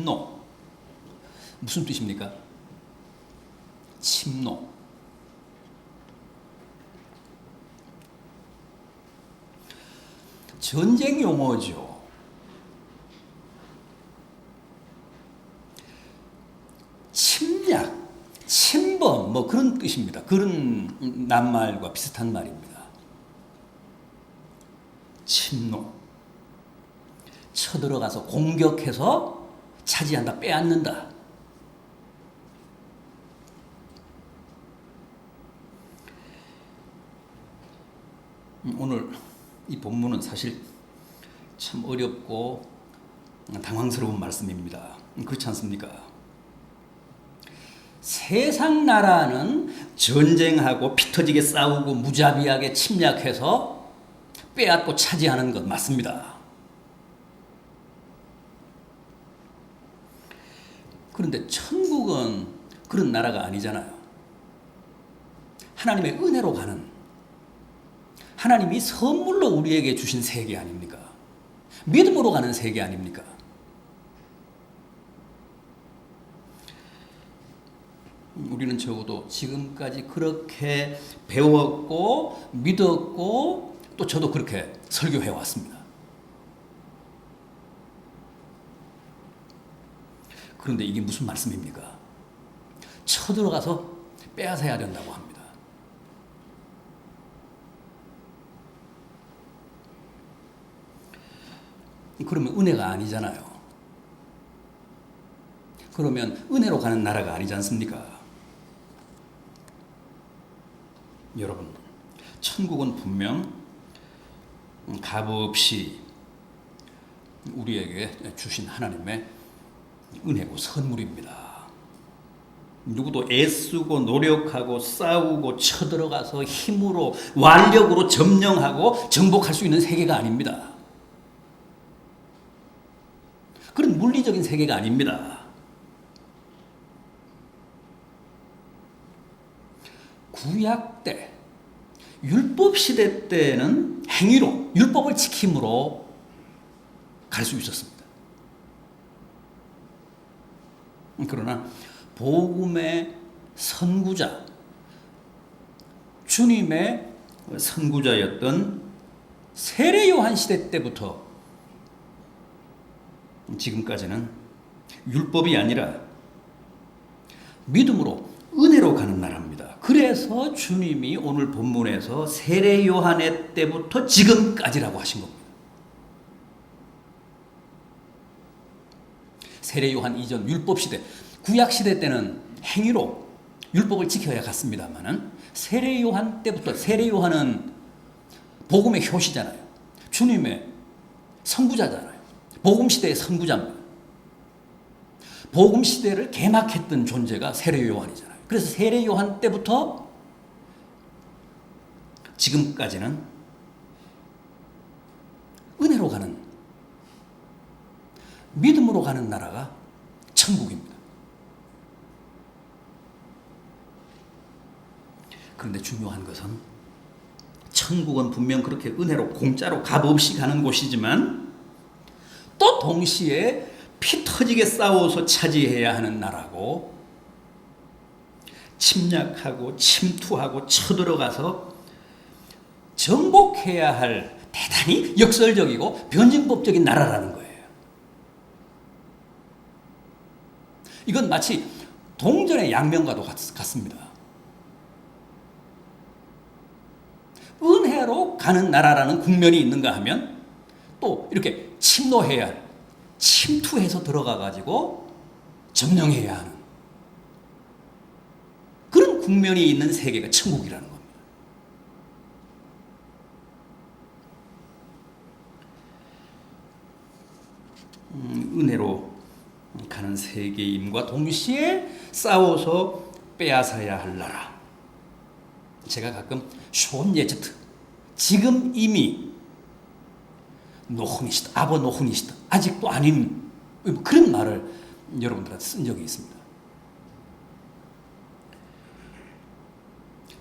침노. 무슨 뜻입니까? 침노. 전쟁 용어죠. 침략, 침범 뭐 그런 뜻입니다. 그런 낱말과 비슷한 말입니다. 침노. 쳐들어가서 공격해서 차지한다, 빼앗는다. 오늘 이 본문은 사실 참 어렵고 당황스러운 말씀입니다. 그렇지 않습니까? 세상 나라는 전쟁하고 피 터지게 싸우고 무자비하게 침략해서 빼앗고 차지하는 것 맞습니다. 그런데 천국은 그런 나라가 아니잖아요. 하나님의 은혜로 가는, 하나님이 선물로 우리에게 주신 세계 아닙니까? 믿음으로 가는 세계 아닙니까? 우리는 적어도 지금까지 그렇게 배웠고 믿었고 또 저도 그렇게 설교해 왔습니다. 그런데 이게 무슨 말씀입니까? 쳐들어가서 빼앗아야 된다고 합니다. 그러면 은혜가 아니잖아요. 그러면 은혜로 가는 나라가 아니지 않습니까? 여러분, 천국은 분명 값없이 우리에게 주신 하나님의 은혜고 선물입니다. 누구도 애쓰고 노력하고 싸우고 쳐들어가서 힘으로 완력으로 점령하고 정복할 수 있는 세계가 아닙니다. 그런 물리적인 세계가 아닙니다. 구약 때, 율법 시대 때는 행위로, 율법을 지킴으로 갈 수 있었습니다. 그러나 복음의 선구자, 주님의 선구자였던 세례 요한 시대 때부터 지금까지는 율법이 아니라 믿음으로 은혜로 가는 나라입니다. 그래서 주님이 오늘 본문에서 세례 요한의 때부터 지금까지라고 하신 겁니다. 세례 요한 이전 율법 시대, 구약 시대 때는 행위로 율법을 지켜야 갔습니다만은 세례 요한 때부터, 세례 요한은 복음의 효시잖아요. 주님의 선구자잖아요. 복음 시대의 선구자입니다. 복음 시대를 개막했던 존재가 세례 요한이잖아요. 그래서 세례 요한 때부터 지금까지는 은혜로 가는, 믿음으로 가는 나라가 천국입니다. 그런데 중요한 것은 천국은 분명 그렇게 은혜로 공짜로 값없이 가는 곳이지만 또 동시에 피 터지게 싸워서 차지해야 하는 나라고, 침략하고 침투하고 쳐들어가서 정복해야 할 대단히 역설적이고 변증법적인 나라라는 거예요. 이건 마치 동전의 양면과도 같습니다. 은혜로 가는 나라라는 국면이 있는가 하면 또 이렇게 침노해야 할, 침투해서 들어가가지고 점령해야 하는 그런 국면이 있는 세계가 천국이라는 겁니다. 은혜로 가는 세계임과 동시에 싸워서 빼앗아야 할 나라. 제가 가끔 숀 예제트, 지금 이미 노훈이시다, 아버 노훈이시다, 아직도 아닌, 그런 말을 여러분들한테 쓴 적이 있습니다.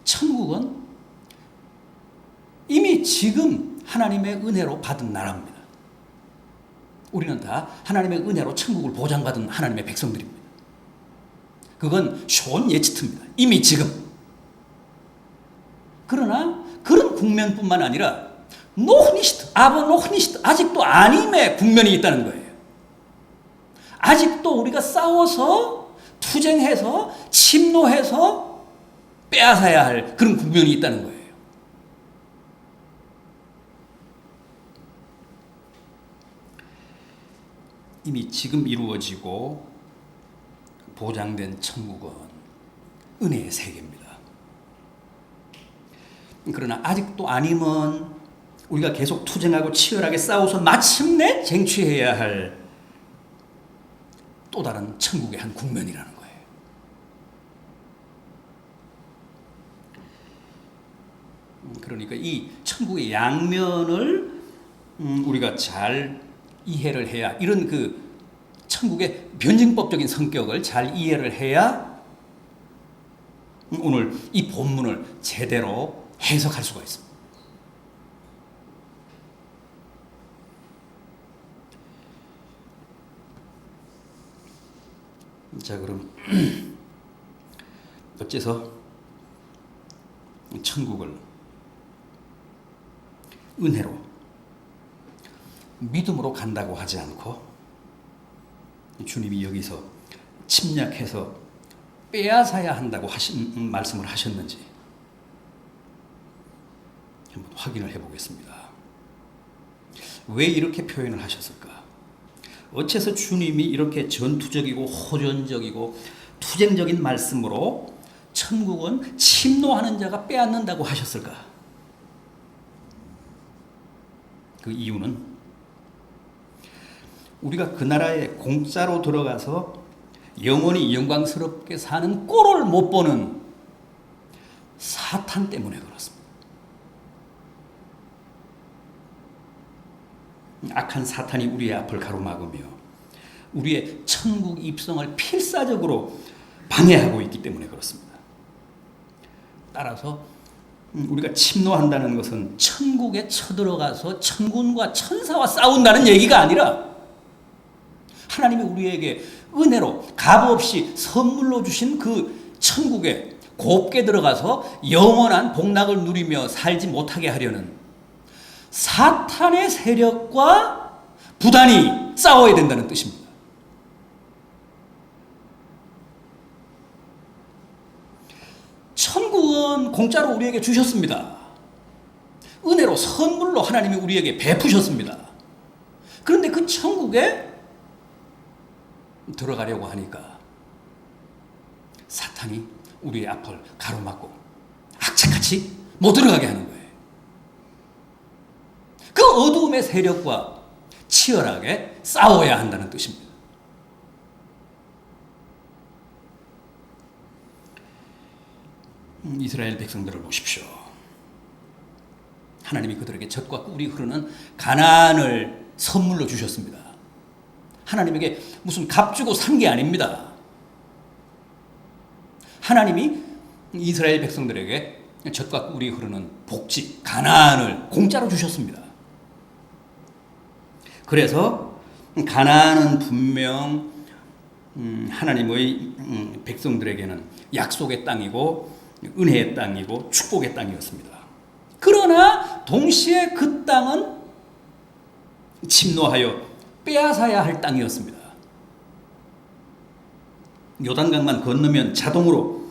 천국은 이미 지금 하나님의 은혜로 받은 나라입니다. 우리는 다 하나님의 은혜로 천국을 보장받은 하나님의 백성들입니다. 그건 쇼 예치트입니다. 이미 지금. 그러나 그런 국면뿐만 아니라 노흐니시트, 아버 노흐니시트, 아직도 아님의 국면이 있다는 거예요. 아직도 우리가 싸워서 투쟁해서 침노해서 빼앗아야 할 그런 국면이 있다는 거예요. 이미 지금 이루어지고 보장된 천국은 은혜의 세계입니다. 그러나 아직도 아니면 우리가 계속 투쟁하고 치열하게 싸워서 마침내 쟁취해야 할 또 다른 천국의 한 국면이라는 거예요. 그러니까 이 천국의 양면을 우리가 잘 이해를 해야, 이런 그 천국의 변증법적인 성격을 잘 이해를 해야 오늘 이 본문을 제대로 해석할 수가 있습니다. 자, 그럼 어째서 천국을 은혜로 믿음으로 간다고 하지 않고 주님이 여기서 침략해서 빼앗아야 한다고 말씀을 하셨는지 한번 확인을 해보겠습니다. 왜 이렇게 표현을 하셨을까? 어째서 주님이 이렇게 전투적이고 호전적이고 투쟁적인 말씀으로 천국은 침노하는 자가 빼앗는다고 하셨을까? 그 이유는 우리가 그 나라에 공짜로 들어가서 영원히 영광스럽게 사는 꼴을 못 보는 사탄 때문에 그렇습니다. 악한 사탄이 우리의 앞을 가로막으며 우리의 천국 입성을 필사적으로 방해하고 있기 때문에 그렇습니다. 따라서 우리가 침노한다는 것은 천국에 쳐들어가서 천군과 천사와 싸운다는 얘기가 아니라 하나님이 우리에게 은혜로 값없이 선물로 주신 그 천국에 곱게 들어가서 영원한 복락을 누리며 살지 못하게 하려는 사탄의 세력과 부단히 싸워야 된다는 뜻입니다. 천국은 공짜로 우리에게 주셨습니다. 은혜로 선물로 하나님이 우리에게 베푸셨습니다. 그런데 그 천국에 들어가려고 하니까 사탄이 우리의 앞을 가로막고 악착같이 못 들어가게 하는 거예요. 그 어두움의 세력과 치열하게 싸워야 한다는 뜻입니다. 이스라엘 백성들을 보십시오. 하나님이 그들에게 젖과 꿀이 흐르는 가나안을 선물로 주셨습니다. 하나님에게 무슨 값 주고 산 게 아닙니다. 하나님이 이스라엘 백성들에게 젖과 꿀이 흐르는 복지, 가나안을 공짜로 주셨습니다. 그래서 가나안은 분명 하나님의 백성들에게는 약속의 땅이고 은혜의 땅이고 축복의 땅이었습니다. 그러나 동시에 그 땅은 침노하여 빼앗아야 할 땅이었습니다. 요단강만 건너면 자동으로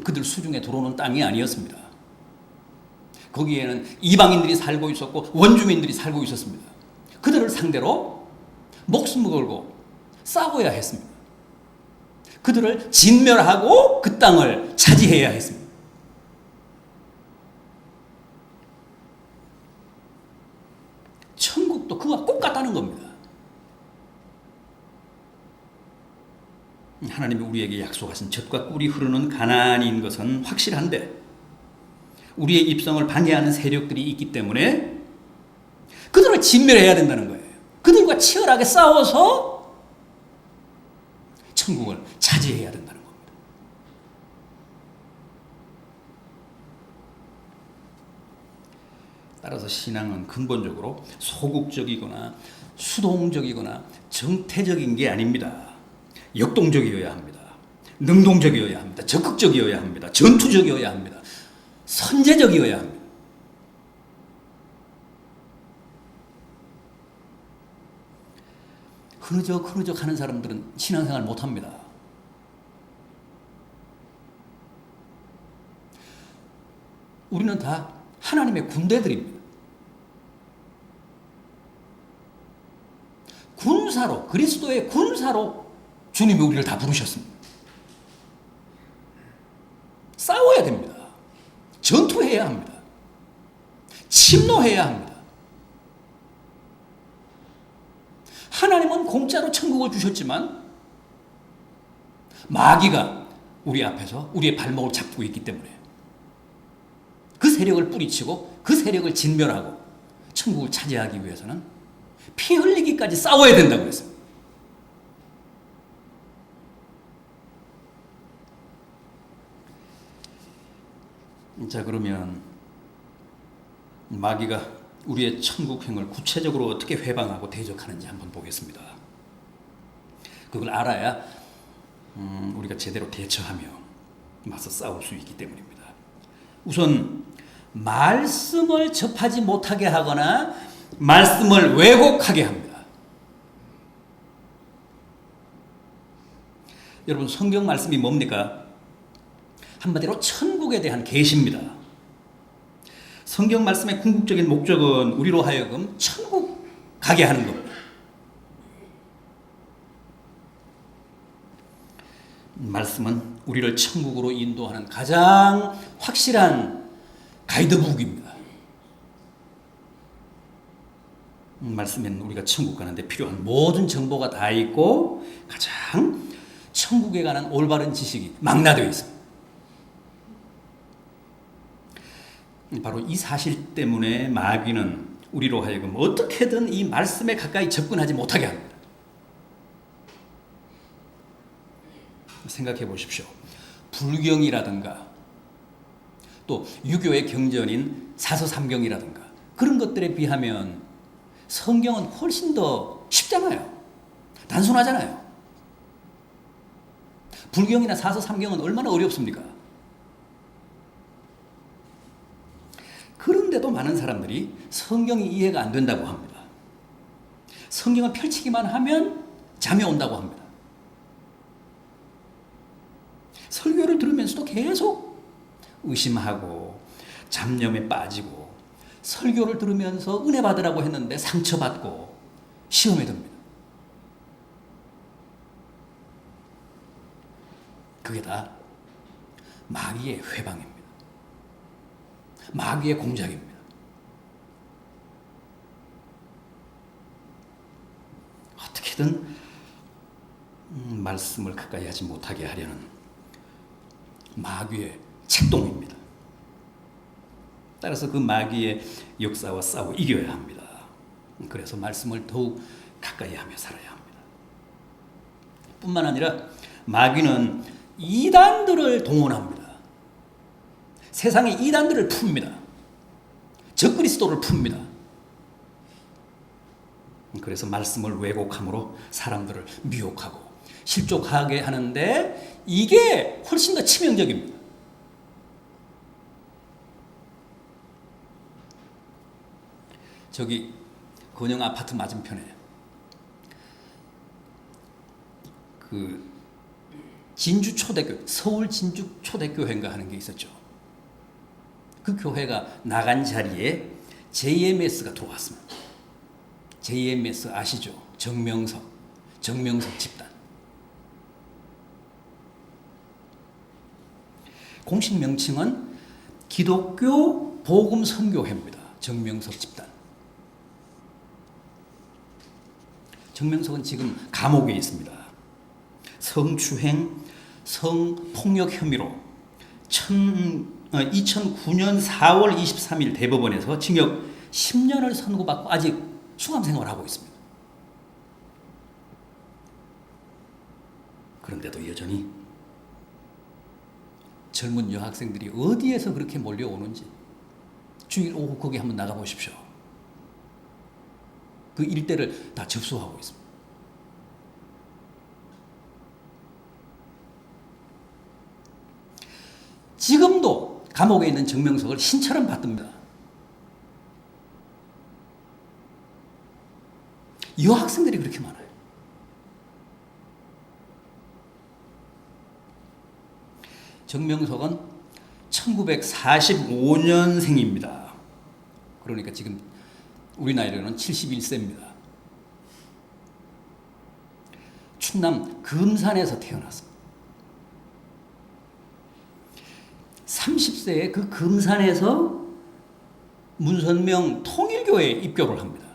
그들 수중에 들어오는 땅이 아니었습니다. 거기에는 이방인들이 살고 있었고 원주민들이 살고 있었습니다. 그들을 상대로 목숨을 걸고 싸워야 했습니다. 그들을 진멸하고 그 땅을 차지해야 했습니다. 천국도 그와 똑같다는 겁니다. 하나님이 우리에게 약속하신 젖과 꿀이 흐르는 가나안인 것은 확실한데 우리의 입성을 방해하는 세력들이 있기 때문에 그들을 진멸해야 된다는 거예요. 그들과 치열하게 싸워서 천국을 차지해야 된다는 겁니다. 따라서 신앙은 근본적으로 소극적이거나 수동적이거나 정태적인 게 아닙니다. 역동적이어야 합니다. 능동적이어야 합니다. 적극적이어야 합니다. 전투적이어야 합니다. 선제적이어야 합니다. 흐느적 하는 사람들은 신앙생활 못합니다. 우리는 다 하나님의 군대들입니다. 군사로, 그리스도의 군사로 주님이 우리를 다 부르셨습니다. 싸워야 됩니다. 전투해야 합니다. 침노해야 합니다. 하나님은 공짜로 천국을 주셨지만 마귀가 우리 앞에서 우리의 발목을 잡고 있기 때문에 그 세력을 뿌리치고 그 세력을 진멸하고 천국을 차지하기 위해서는 피 흘리기까지 싸워야 된다고 했습니다. 자, 그러면 마귀가 우리의 천국행을 구체적으로 어떻게 회방하고 대적하는지 한번 보겠습니다. 그걸 알아야 우리가 제대로 대처하며 맞서 싸울 수 있기 때문입니다. 우선 말씀을 접하지 못하게 하거나 말씀을 왜곡하게 합니다. 여러분, 성경 말씀이 뭡니까? 한마디로 천국에 대한 계시입니다. 성경 말씀의 궁극적인 목적은 우리로 하여금 천국 가게 하는 겁니다. 말씀은 우리를 천국으로 인도하는 가장 확실한 가이드북입니다. 말씀에는 우리가 천국 가는데 필요한 모든 정보가 다 있고 가장 천국에 관한 올바른 지식이 망라되어 있습니다. 바로 이 사실 때문에 마귀는 우리로 하여금 어떻게든 이 말씀에 가까이 접근하지 못하게 합니다. 생각해 보십시오. 불경이라든가 또 유교의 경전인 사서삼경이라든가 그런 것들에 비하면 성경은 훨씬 더 쉽잖아요. 단순하잖아요. 불경이나 사서삼경은 얼마나 어렵습니까? 그런데도 많은 사람들이 성경이 이해가 안 된다고 합니다. 성경을 펼치기만 하면 잠이 온다고 합니다. 설교를 들으면서도 계속 의심하고 잡념에 빠지고 설교를 들으면서 은혜 받으라고 했는데 상처받고 시험에 듭니다. 그게 다 마귀의 회방입니다. 마귀의 공작입니다. 어떻게든 말씀을 가까이 하지 못하게 하려는 마귀의 책동입니다. 따라서 그 마귀의 역사와 싸워 이겨야 합니다. 그래서 말씀을 더욱 가까이 하며 살아야 합니다. 뿐만 아니라 마귀는 이단들을 동원합니다. 세상에 이단들을 풉니다. 적그리스도를 풉니다. 그래서 말씀을 왜곡함으로 사람들을 미혹하고 실족하게 하는데 이게 훨씬 더 치명적입니다. 저기 건영 아파트 맞은편에 그 진주 초대교, 서울 진주 초대교회인가 하는 게 있었죠. 그 교회가 나간 자리에 JMS가 들어왔습니다. JMS 아시죠? 정명석 집단. 공식 명칭은 기독교 복음 선교회입니다. 정명석 집단. 정명석은 지금 감옥에 있습니다. 성추행, 성폭력 혐의로 2009년 4월 23일 대법원에서 징역 10년을 선고받고 아직 수감 생활을 하고 있습니다. 그런데도 여전히 젊은 여학생들이 어디에서 그렇게 몰려오는지 주일 오후 거기 한번 나가 보십시오. 그 일대를 다 접수하고 있습니다. 지금도 감옥에 있는 정명석을 신처럼 받듭니다. 여학생들이 그렇게 많아요. 정명석은 1945년생입니다. 그러니까 지금 우리 나이로는 71세입니다. 충남 금산에서 태어났습니다. 30세에 그 금산에서 문선명 통일교회에 입교를 합니다.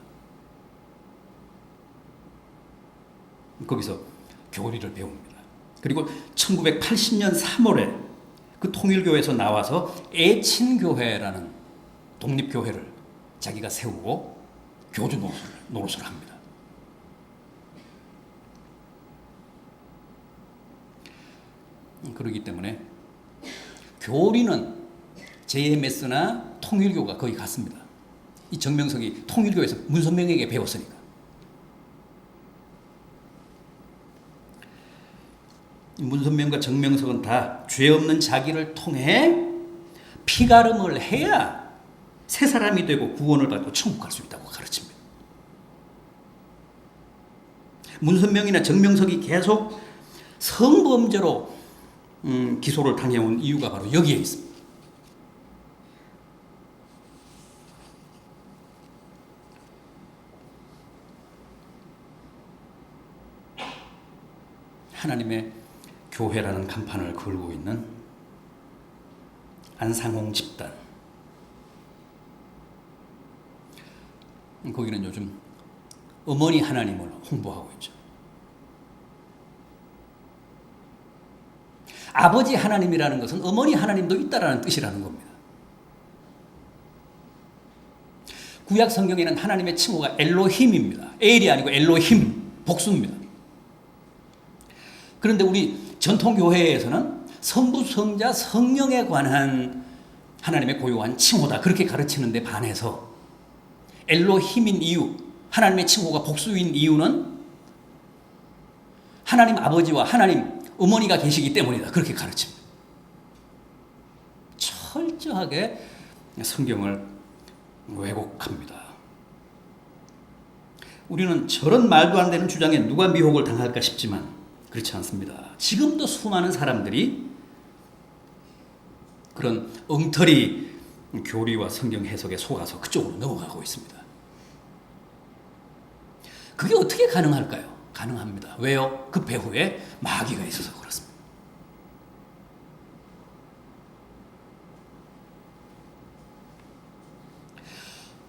거기서 교리를 배웁니다. 그리고 1980년 3월에 그 통일교회에서 나와서 애친교회라는 독립교회를 자기가 세우고 교주 노릇을 합니다. 그렇기 때문에 교리는 JMS나 통일교가 거의 같습니다. 이 정명석이 통일교에서 문선명에게 배웠으니까. 문선명과 정명석은 다 죄 없는 자기를 통해 피가름을 해야 새 사람이 되고 구원을 받고 천국 갈 수 있다고 가르칩니다. 문선명이나 정명석이 계속 성범죄로 기소를 당해온 이유가 바로 여기에 있습니다. 하나님의 교회라는 간판을 걸고 있는 안상홍 집단. 거기는 요즘 어머니 하나님을 홍보하고 있죠. 아버지 하나님이라는 것은 어머니 하나님도 있다라는 뜻이라는 겁니다. 구약 성경에는 하나님의 칭호가 엘로힘입니다. 엘이 아니고 엘로힘, 복수입니다. 그런데 우리 전통교회에서는 성부, 성자, 성령에 관한 하나님의 고유한 칭호다 그렇게 가르치는데 반해서 엘로힘인 이유, 하나님의 칭호가 복수인 이유는 하나님 아버지와 하나님 어머니가 계시기 때문이다 그렇게 가르칩니다. 철저하게 성경을 왜곡합니다. 우리는 저런 말도 안 되는 주장에 누가 미혹을 당할까 싶지만 그렇지 않습니다. 지금도 수많은 사람들이 그런 엉터리 교리와 성경 해석에 속아서 그쪽으로 넘어가고 있습니다. 그게 어떻게 가능할까요? 가능합니다. 왜요? 그 배후에 마귀가 있어서 그렇습니다.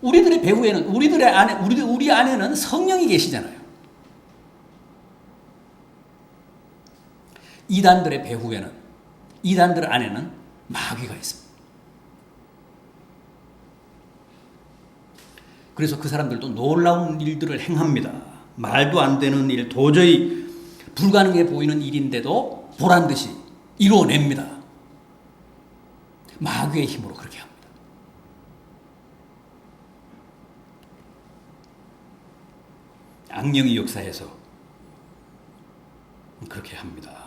우리들의 배후에는 우리 안에는 성령이 계시잖아요. 이단들의 배후에는 이단들 안에는 마귀가 있습니다. 그래서 그 사람들도 놀라운 일들을 행합니다. 말도 안 되는 일, 도저히 불가능해 보이는 일인데도 보란 듯이 이루어냅니다. 마귀의 힘으로 그렇게 합니다. 악령이 역사해서 그렇게 합니다.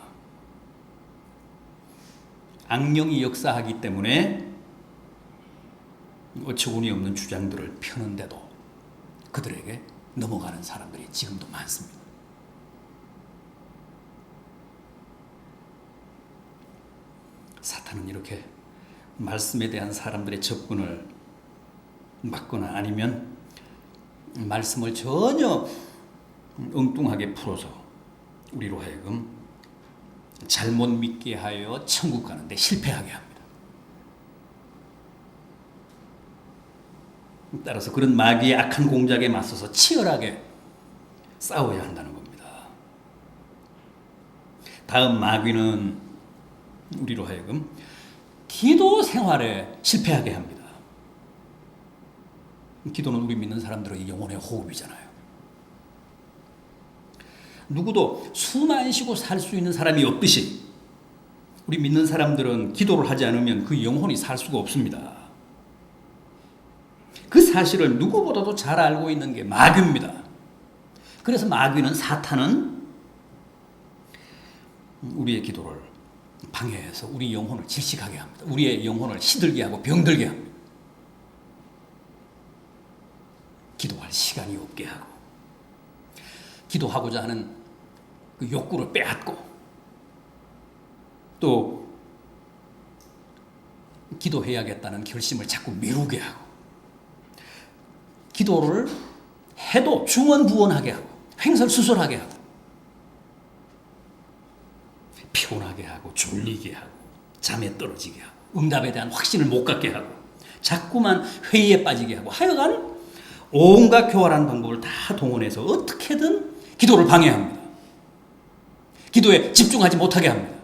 악령이 역사하기 때문에 어처구니 없는 주장들을 펴는데도 그들에게 넘어가는 사람들이 지금도 많습니다. 사탄은 이렇게 말씀에 대한 사람들의 접근을 막거나 아니면 말씀을 전혀 엉뚱하게 풀어서 우리로 하여금 잘못 믿게 하여 천국 가는데 실패하게 합니다. 따라서 그런 마귀의 악한 공작에 맞서서 치열하게 싸워야 한다는 겁니다. 다음 마귀는 우리로 하여금 기도 생활에 실패하게 합니다. 기도는 우리 믿는 사람들의 영혼의 호흡이잖아요. 누구도 숨 안 쉬고 살 수 있는 사람이 없듯이 우리 믿는 사람들은 기도를 하지 않으면 그 영혼이 살 수가 없습니다. 그 사실을 누구보다도 잘 알고 있는 게 마귀입니다. 그래서 마귀는, 사탄은 우리의 기도를 방해해서 우리 영혼을 질식하게 합니다. 우리의 영혼을 시들게 하고 병들게 합니다. 기도할 시간이 없게 하고, 기도하고자 하는 그 욕구를 빼앗고, 또 기도해야겠다는 결심을 자꾸 미루게 하고, 기도를 해도 중언부언하게 하고, 횡설수설하게 하고, 피곤하게 하고, 졸리게 하고, 잠에 떨어지게 하고, 응답에 대한 확신을 못 갖게 하고, 자꾸만 회의에 빠지게 하고, 하여간 온갖 교활한 방법을 다 동원해서 어떻게든 기도를 방해합니다. 기도에 집중하지 못하게 합니다.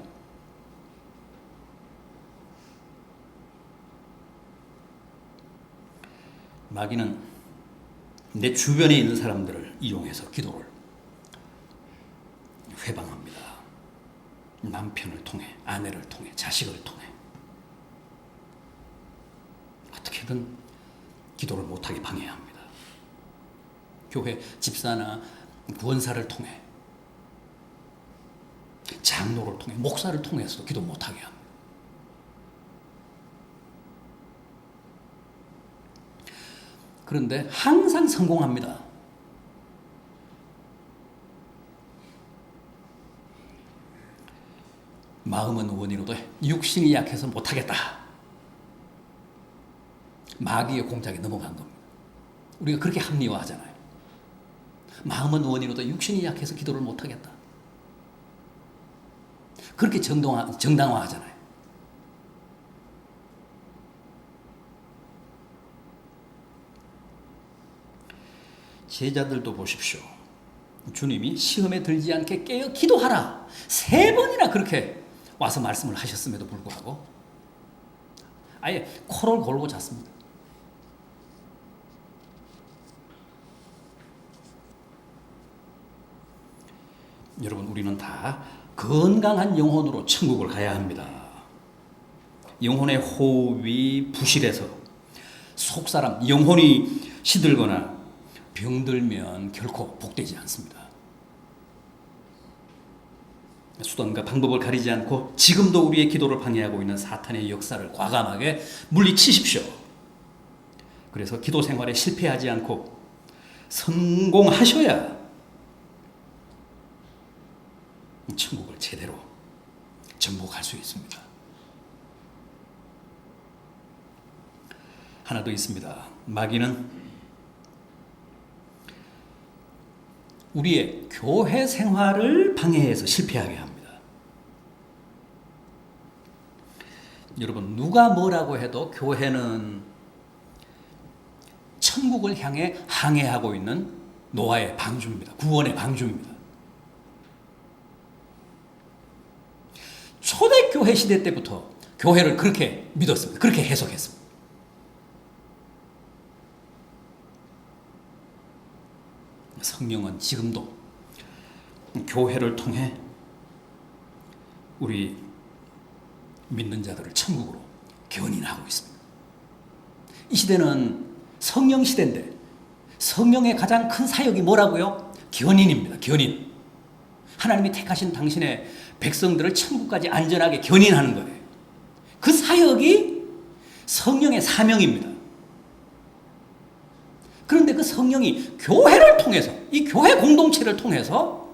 마귀는 내 주변에 있는 사람들을 이용해서 기도를 회방합니다. 남편을 통해, 아내를 통해, 자식을 통해 어떻게든 기도를 못하게 방해합니다. 교회 집사나 구원사를 통해, 장로를 통해, 목사를 통해서도 기도 못하게 합니다. 그런데 항상 성공합니다. 마음은 원이로도 육신이 약해서 못하겠다. 마귀의 공작에 넘어간 겁니다. 우리가 그렇게 합리화하잖아요. 마음은 원이로도 육신이 약해서 기도를 못하겠다. 그렇게 정당화하잖아요. 제자들도 보십시오. 주님이 시험에 들지 않게 깨어 기도하라. 3번이나 그렇게 와서 말씀을 하셨음에도 불구하고 아예 코를 골고 잤습니다. 여러분, 우리는 다 건강한 영혼으로 천국을 가야 합니다. 영혼의 호흡이 부실해서 속사람, 영혼이 시들거나 병들면 결코 복되지 않습니다. 수단과 방법을 가리지 않고 지금도 우리의 기도를 방해하고 있는 사탄의 역사를 과감하게 물리치십시오. 그래서 기도 생활에 실패하지 않고 성공하셔야 천국을 제대로 정복할 수 있습니다. 하나 더 있습니다. 마귀는 우리의 교회 생활을 방해해서 실패하게 합니다. 여러분, 누가 뭐라고 해도 교회는 천국을 향해 항해하고 있는 노아의 방주입니다. 구원의 방주입니다. 초대교회 시대 때부터 교회를 그렇게 믿었습니다. 그렇게 해석했습니다. 성령은 지금도 교회를 통해 우리 믿는 자들을 천국으로 견인하고 있습니다. 이 시대는 성령 시대인데 성령의 가장 큰 사역이 뭐라고요? 견인입니다. 견인. 하나님이 택하신 당신의 백성들을 천국까지 안전하게 견인하는 거예요. 그 사역이 성령의 사명입니다. 그런데 그 성령이 교회를 통해서, 이 교회 공동체를 통해서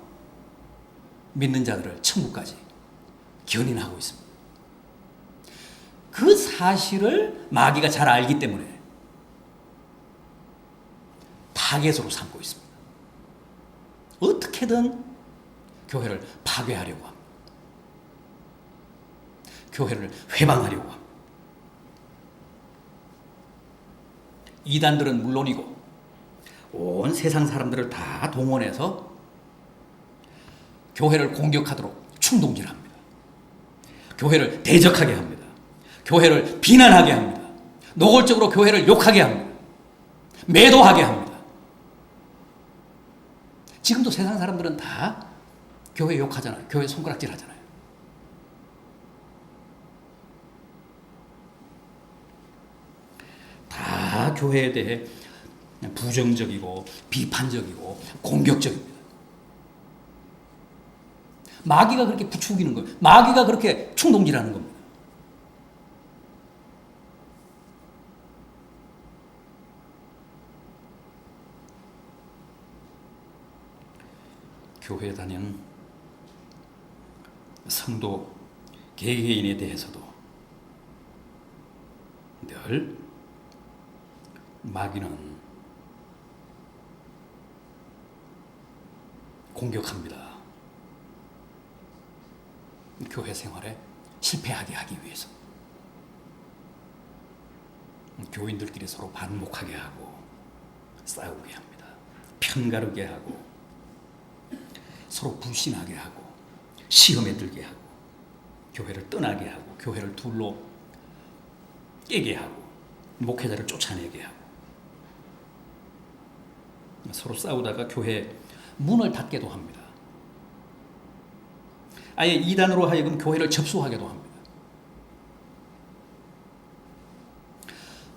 믿는 자들을 천국까지 견인하고 있습니다. 그 사실을 마귀가 잘 알기 때문에 타겟으로 삼고 있습니다. 어떻게든 교회를 파괴하려고 합니다. 교회를 회방하려고 합니다. 이단들은 물론이고 온 세상 사람들을 다 동원해서 교회를 공격하도록 충동질합니다. 교회를 대적하게 합니다. 교회를 비난하게 합니다. 노골적으로 교회를 욕하게 합니다. 매도하게 합니다. 지금도 세상 사람들은 다 교회 욕하잖아요. 교회 손가락질 하잖아요. 다 다 교회에 대해 부정적이고 비판적이고 공격적입니다. 마귀가 그렇게 부추기는 거예요. 마귀가 그렇게 충동질하는 겁니다. 교회에 다니는 성도 개개인에 대해서도 늘 마귀는 공격합니다. 교회 생활에 실패하게 하기 위해서. 교인들끼리 서로 반목하게 하고 싸우게 합니다. 편가르게 하고 서로 불신하게 하고 시험에 들게 하고 교회를 떠나게 하고 교회를 둘로 깨게 하고 목회자를 쫓아내게 하고 서로 싸우다가 교회 문을 닫게도 합니다. 아예 이단으로 하여금 교회를 접수하게도 합니다.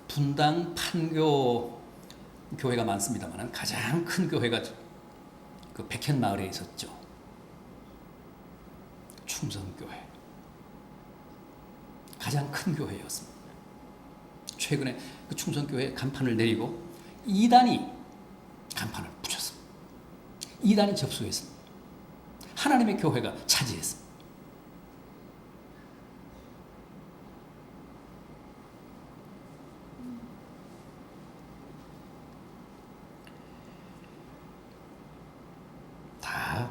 분당 판교 교회가 많습니다만 가장 큰 교회가 그 백현마을에 있었죠. 충성교회. 가장 큰 교회였습니다. 최근에 그 충성교회 간판을 내리고 이단이 간판을 붙였습니다. 이단이 접수했습니다. 하나님의 교회가 차지했습니다. 다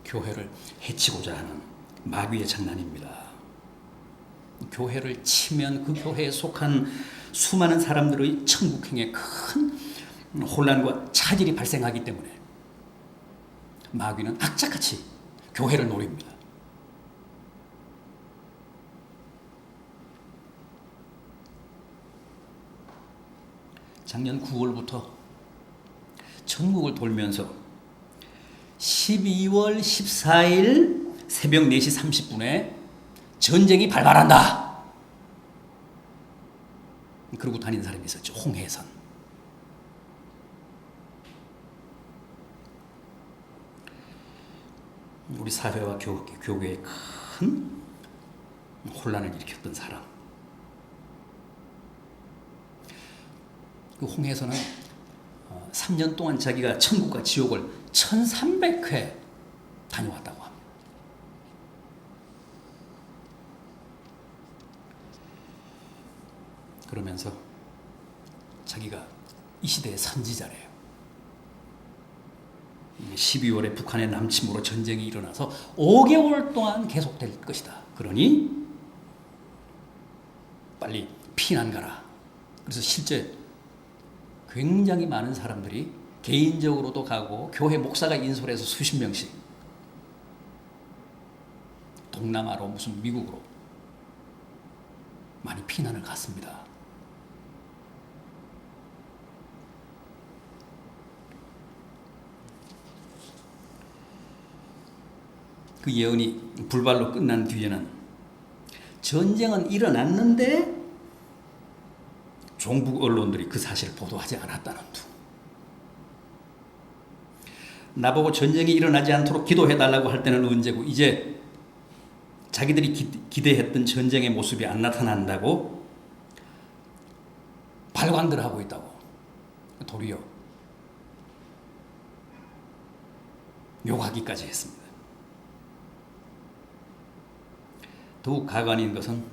교회를 해치고자 하는 마귀의 장난입니다. 교회를 치면 그 교회에 속한 수많은 사람들의 천국행에 큰 혼란과 차질이 발생하기 때문에 마귀는 악착같이 교회를 노립니다. 작년 9월부터 전국을 돌면서 12월 14일 새벽 4시 30분에 전쟁이 발발한다. 그러고 다니는 사람이 있었죠. 홍해선. 우리 사회와 교회에 큰 혼란을 일으켰던 사람. 그 홍해선은 3년 동안 자기가 천국과 지옥을 1300회 다녀왔다고 합니다. 그러면서 자기가 이 시대의 선지자래요. 12월에 북한의 남침으로 전쟁이 일어나서 5개월 동안 계속될 것이다. 그러니 빨리 피난 가라. 그래서 실제 굉장히 많은 사람들이 개인적으로도 가고 교회 목사가 인솔해서 수십 명씩 동남아로 무슨 미국으로 많이 피난을 갔습니다. 그 예언이 불발로 끝난 뒤에는 전쟁은 일어났는데 종북 언론들이 그 사실을 보도하지 않았다는 둥. 나보고 전쟁이 일어나지 않도록 기도해달라고 할 때는 언제고 이제 자기들이 기대했던 전쟁의 모습이 안 나타난다고 발광들 하고 있다고 도리어 욕하기까지 했습니다. 더욱 가관인 것은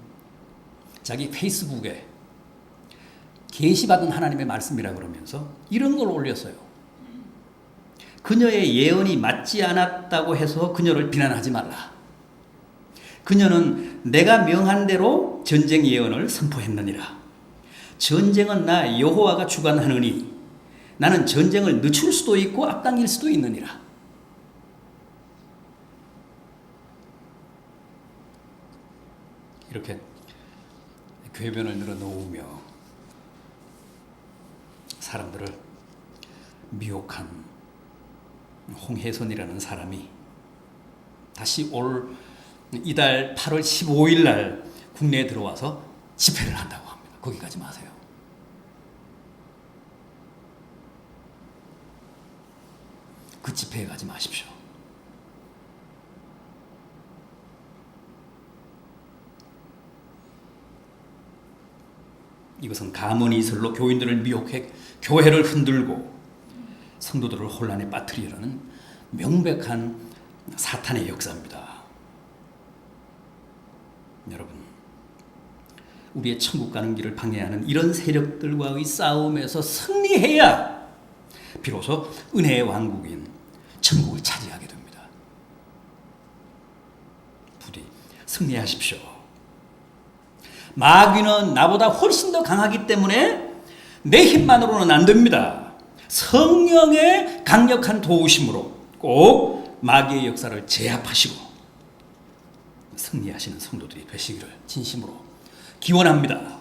자기 페이스북에 계시받은 하나님의 말씀이라 그러면서 이런 걸 올렸어요. 그녀의 예언이 맞지 않았다고 해서 그녀를 비난하지 말라. 그녀는 내가 명한 대로 전쟁 예언을 선포했느니라. 전쟁은 나 여호와가 주관하느니 나는 전쟁을 늦출 수도 있고 앞당길 수도 있느니라. 이렇게 궤변을 늘어놓으며 사람들을 미혹한 홍혜선이라는 사람이 다시 올 이달 8월 15일 날 국내에 들어와서 집회를 한다고 합니다. 거기 가지 마세요. 그 집회에 가지 마십시오. 이것은 가문이슬로 교인들을 미혹해 교회를 흔들고 성도들을 혼란에 빠뜨리려는 명백한 사탄의 역사입니다. 여러분, 우리의 천국 가는 길을 방해하는 이런 세력들과의 싸움에서 승리해야 비로소 은혜의 왕국인 천국을 차지하게 됩니다. 부디 승리하십시오. 마귀는 나보다 훨씬 더 강하기 때문에 내 힘만으로는 안 됩니다. 성령의 강력한 도우심으로 꼭 마귀의 역사를 제압하시고 승리하시는 성도들이 되시기를 진심으로 기원합니다.